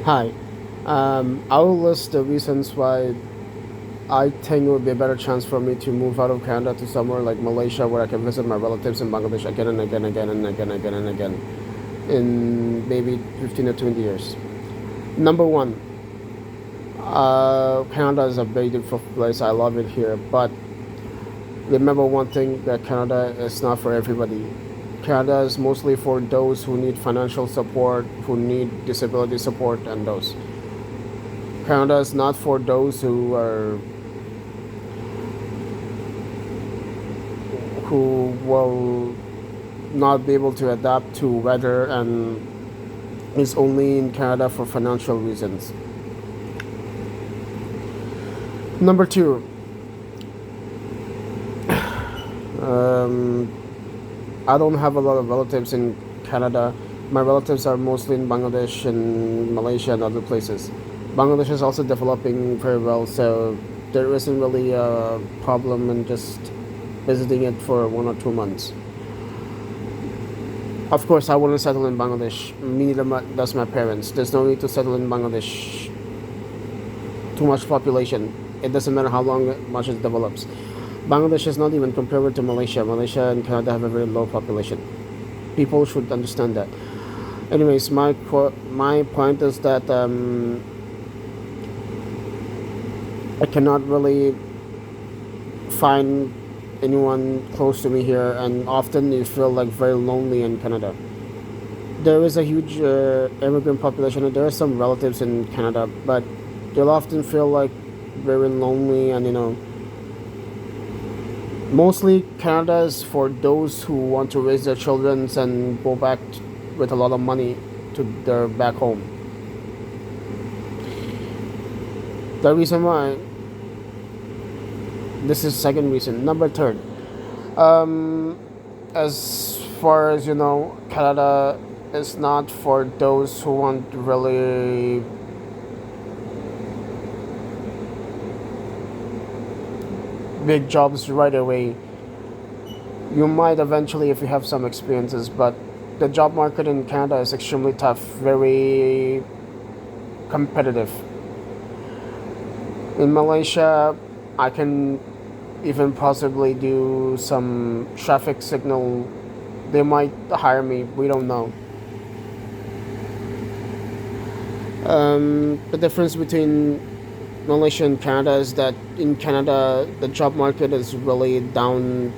Hi. I will list the reasons why I think it would be a better chance for me to move out of Canada to somewhere like Malaysia, where I can visit my relatives in Bangladesh again and again, again and again, again and again, in maybe 15 or 20 years. Number one, Canada is a very beautiful place. I love it here, but remember one thing, that Canada is not for everybody. Canada is mostly for those who need financial support, who need disability support, and those. Canada is not for those who will not be able to adapt to weather and is only in Canada for financial reasons. Number two, um, I don't have a lot of relatives in Canada. My relatives are mostly in Bangladesh and Malaysia and other places. Bangladesh is also developing very well, so there isn't really a problem in just visiting it for 1 or 2 months. Of course, I wouldn't settle in Bangladesh. Me neither does my parents. There's no need to settle in Bangladesh. Too much population. It doesn't matter how long much it develops. Bangladesh is not even comparable to Malaysia. Malaysia and Canada have a very low population. People should understand that. Anyways, my point is that I cannot really find anyone close to me here, and often you feel like very lonely in Canada. There is a huge immigrant population, and there are some relatives in Canada, but you'll often feel like very lonely, and mostly Canada is for those who want to raise their children and go back with a lot of money to their back home. The reason why, this is second reason. Number third, as far as you know, Canada is not for those who want really big jobs right away. You might eventually if you have some experiences, but the job market in Canada is extremely tough, very competitive. In Malaysia, I can even possibly do some traffic signal. They might hire me, we don't know. The difference between Malaysia and Canada is that in Canada, the job market is really down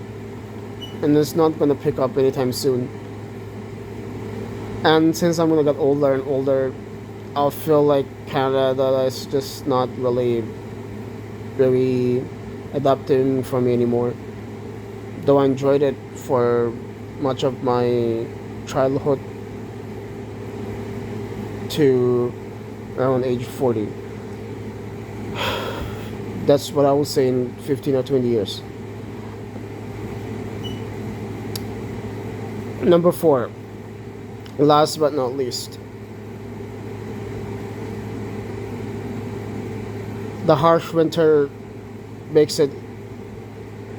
and it's not going to pick up anytime soon. And since I'm going to get older and older, I'll feel like Canada is just not really very adapting for me anymore. Though I enjoyed it for much of my childhood to around age 40. That's what I would say in 15 or 20 years. Number four, last but not least, the harsh winter makes it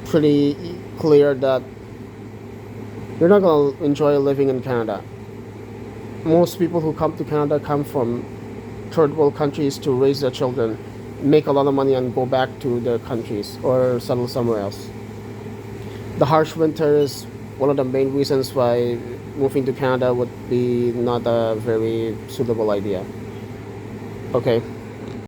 pretty clear that you're not going to enjoy living in Canada. Most people who come to Canada come from third world countries to raise their children, make a lot of money, and go back to their countries or settle somewhere else. The harsh winter is one of the main reasons why moving to Canada would be not a very suitable idea. Okay.